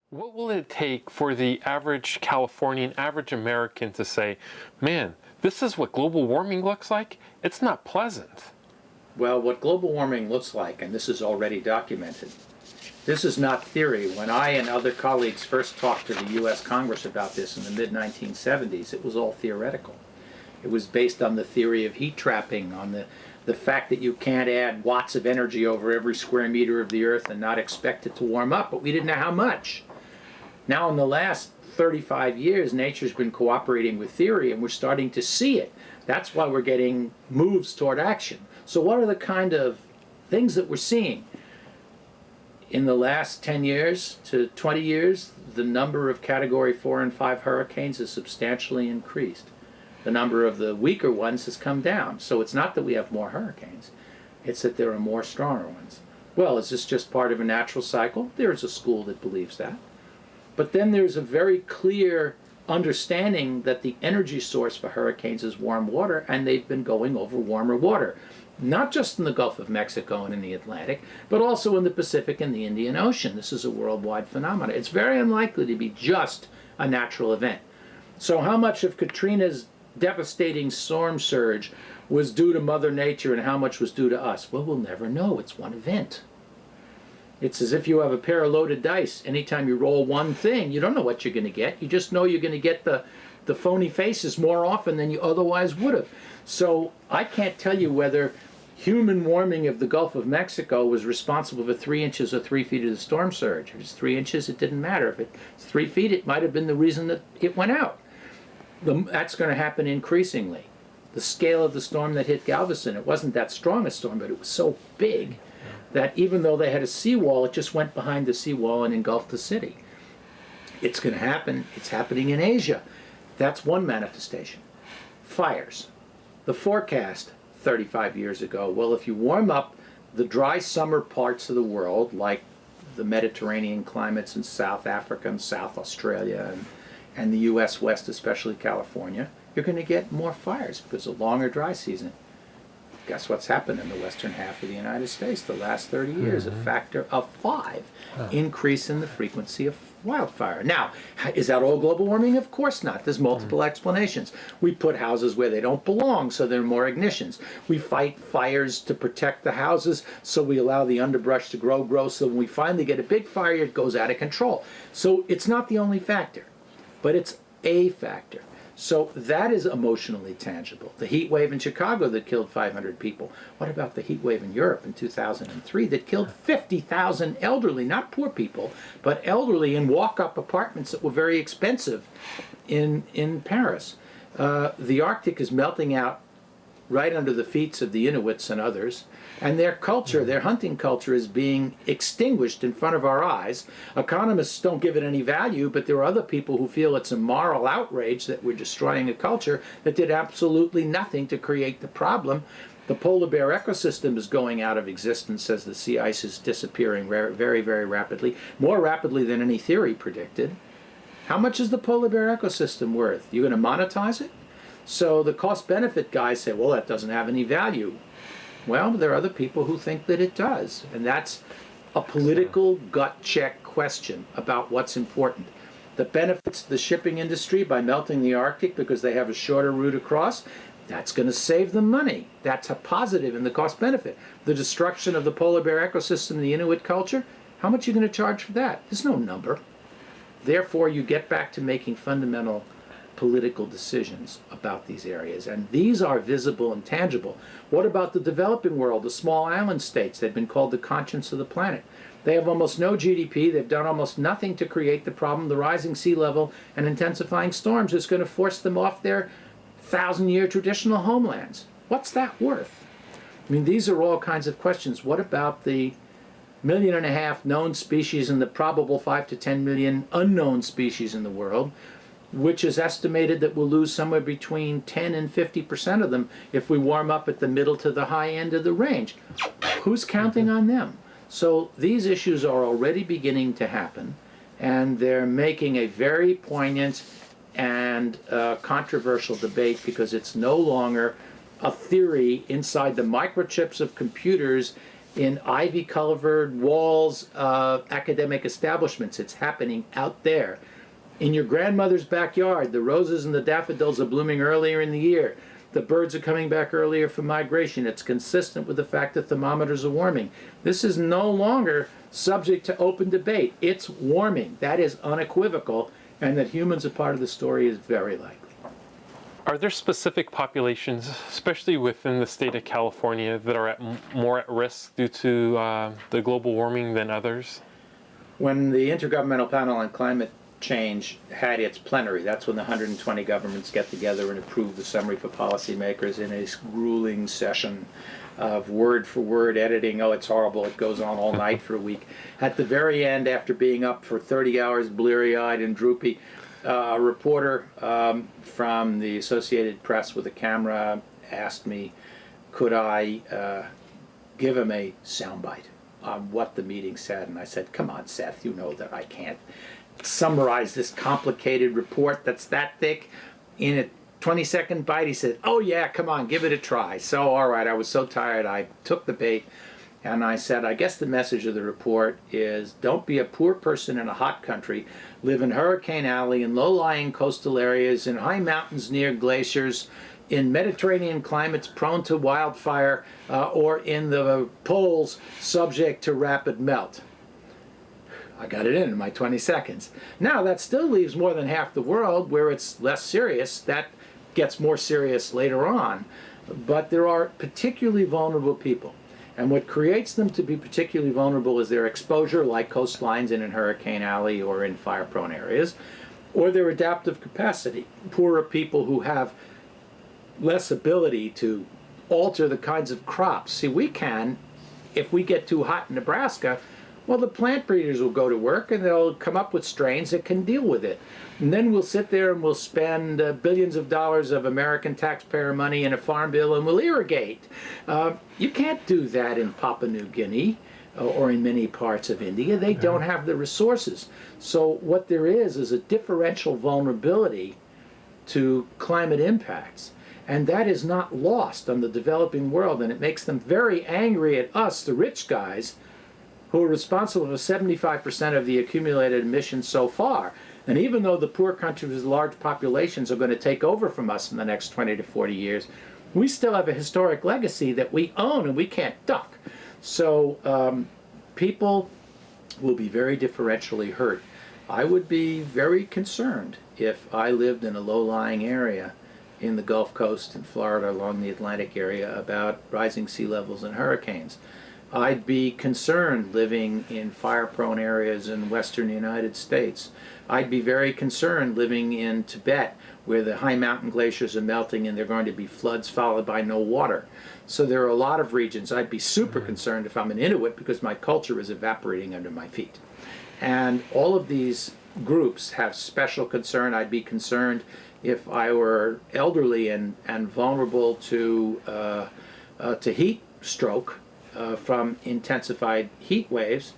What will it take for the average Californian, average American to say, man, this is what global warming looks like? It's not pleasant. Well, what global warming looks like, and this is already documented, this is not theory. When I and other colleagues first talked to the U.S. Congress about this in the mid-1970s, it was all theoretical. It was based on the theory of heat trapping, on the fact that you can't add watts of energy over every square meter of the Earth and not expect it to warm up, but we didn't know how much. Now, in the last 35 years, nature's been cooperating with theory, and we're starting to see it. That's why we're getting moves toward action. So what are the kind of things that we're seeing? In the last 10 years to 20 years, the number of Category 4 and 5 hurricanes has substantially increased. The number of the weaker ones has come down. So it's not that we have more hurricanes, it's that there are more stronger ones. Well, is this just part of a natural cycle? There's a school that believes that. But then there's a very clear understanding that the energy source for hurricanes is warm water, and they've been going over warmer water. Not just in the Gulf of Mexico and in the Atlantic, but also in the Pacific and the Indian Ocean. This is a worldwide phenomenon. It's very unlikely to be just a natural event. So how much of Katrina's devastating storm surge was due to Mother Nature and how much was due to us? Well, we'll never know. It's one event. It's as if you have a pair of loaded dice. Anytime you roll one thing, you don't know what you're going to get. You just know you're going to get the phony faces more often than you otherwise would have. So I can't tell you whether human warming of the Gulf of Mexico was responsible for 3 inches or 3 feet of the storm surge. If it's 3 inches, it didn't matter. If it's 3 feet, it might have been the reason that it went out. That's going to happen increasingly. The scale of the storm that hit Galveston, it wasn't that strong a storm, but it was so big that even though they had a seawall, it just went behind the seawall and engulfed the city. It's going to happen. It's happening in Asia. That's one manifestation. Fires. The forecast 35 years ago, well, if you warm up the dry summer parts of the world, like the Mediterranean climates in South Africa and South Australia and the U.S. West, especially California, you're going to get more fires because of a longer dry season. Guess what's happened in the western half of the United States the last 30 years? A factor of 5 increase in the frequency of wildfire. Now, is that all global warming? Of course not. There's multiple explanations. We put houses where they don't belong, so there are more ignitions. We fight fires to protect the houses, so we allow the underbrush to grow, so when we finally get a big fire, it goes out of control. So it's not the only factor, but it's a factor. So that is emotionally tangible. The heat wave in Chicago that killed 500 people. What about the heat wave in Europe in 2003 that killed 50,000 elderly, not poor people, but elderly in walk-up apartments that were very expensive in Paris? The Arctic is melting out right under the feet of the Inuits and others, and their culture, their hunting culture, is being extinguished in front of our eyes. Economists don't give it any value, but there are other people who feel it's a moral outrage that we're destroying a culture that did absolutely nothing to create the problem. The polar bear ecosystem is going out of existence as the sea ice is disappearing very, very rapidly, more rapidly than any theory predicted. How much is the polar bear ecosystem worth? You going to monetize it? So the cost-benefit guys say, well, that doesn't have any value. Well, there are other people who think that it does, and that's a political gut check question about what's important. The benefits to the shipping industry by melting the Arctic because they have a shorter route across, that's going to save them money. That's a positive in the cost-benefit. The destruction of the polar bear ecosystem, the Inuit culture, how much are you going to charge for that? There's no number. Therefore, you get back to making fundamental political decisions about these areas, and these are visible and tangible. What about the developing world, the small island states? They've been called the conscience of the planet. They have almost no GDP. They've done almost nothing to create the problem. The rising sea level and intensifying storms is going to force them off their 1,000-year traditional homelands. What's that worth? I mean, these are all kinds of questions. What about the 1.5 million known species and the probable 5 to 10 million unknown species in the world, which is estimated that we'll lose somewhere between 10 and 50% of them if we warm up at the middle to the high end of the range? Who's counting on them? So these issues are already beginning to happen, and they're making a very poignant and controversial debate because it's no longer a theory inside the microchips of computers in ivy-covered walls of academic establishments. It's happening out there. In your grandmother's backyard, the roses and the daffodils are blooming earlier in the year. The birds are coming back earlier for migration. It's consistent with the fact that thermometers are warming. This is no longer subject to open debate. It's warming. That is unequivocal, and that humans are part of the story is very likely. Are there specific populations, especially within the state of California, that are more at risk due to the global warming than others? When the Intergovernmental Panel on Climate Change had its plenary, that's when the 120 governments get together and approve the summary for policymakers in a grueling session of word-for-word editing. Oh, it's horrible. It goes on all night for a week. At the very end, after being up for 30 hours, bleary-eyed and droopy, a reporter from the Associated Press with a camera asked me, could I give him a soundbite on what the meeting said? And I said, come on, Seth, you know that I can't summarize this complicated report that's that thick in a 20-second bite. He said, oh yeah, come on, give it a try. So, all right, I was so tired, I took the bait. And I said, I guess the message of the report is don't be a poor person in a hot country, live in Hurricane Alley, in low-lying coastal areas, in high mountains near glaciers, in Mediterranean climates prone to wildfire, or in the poles subject to rapid melt. I got it in my 20 seconds. Now, that still leaves more than half the world where it's less serious. That gets more serious later on. But there are particularly vulnerable people. And what creates them to be particularly vulnerable is their exposure, like coastlines and in Hurricane Alley or in fire-prone areas, or their adaptive capacity. Poorer people who have less ability to alter the kinds of crops. See, we can, if we get too hot in Nebraska, well, the plant breeders will go to work and they'll come up with strains that can deal with it. And then we'll sit there and we'll spend billions of dollars of American taxpayer money in a farm bill and we'll irrigate. You can't do that in Papua New Guinea or in many parts of India. They don't have the resources. So what there is a differential vulnerability to climate impacts. And that is not lost on the developing world. And it makes them very angry at us, the rich guys, who are responsible for 75% of the accumulated emissions so far. And even though the poor countries with large populations are going to take over from us in the next 20 to 40 years, we still have a historic legacy that we own and we can't duck. So people will be very differentially hurt. I would be very concerned if I lived in a low-lying area in the Gulf Coast in Florida along the Atlantic area about rising sea levels and hurricanes. I'd be concerned living in fire-prone areas in western United States. I'd be very concerned living in Tibet, where the high mountain glaciers are melting and there are going to be floods followed by no water. So there are a lot of regions. I'd be super concerned if I'm an Inuit because my culture is evaporating under my feet. And all of these groups have special concern. I'd be concerned if I were elderly and vulnerable to heat stroke from intensified heat waves,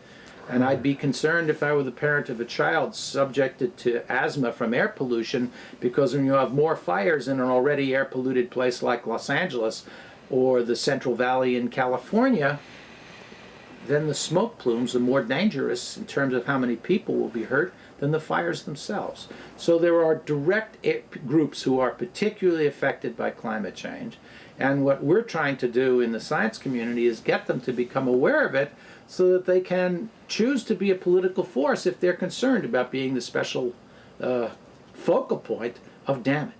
and I'd be concerned if I were the parent of a child subjected to asthma from air pollution, because when you have more fires in an already air polluted place like Los Angeles or the Central Valley in California, then the smoke plumes are more dangerous in terms of how many people will be hurt than the fires themselves. So there are direct groups who are particularly affected by climate change. And what we're trying to do in the science community is get them to become aware of it so that they can choose to be a political force if they're concerned about being the special focal point of damage.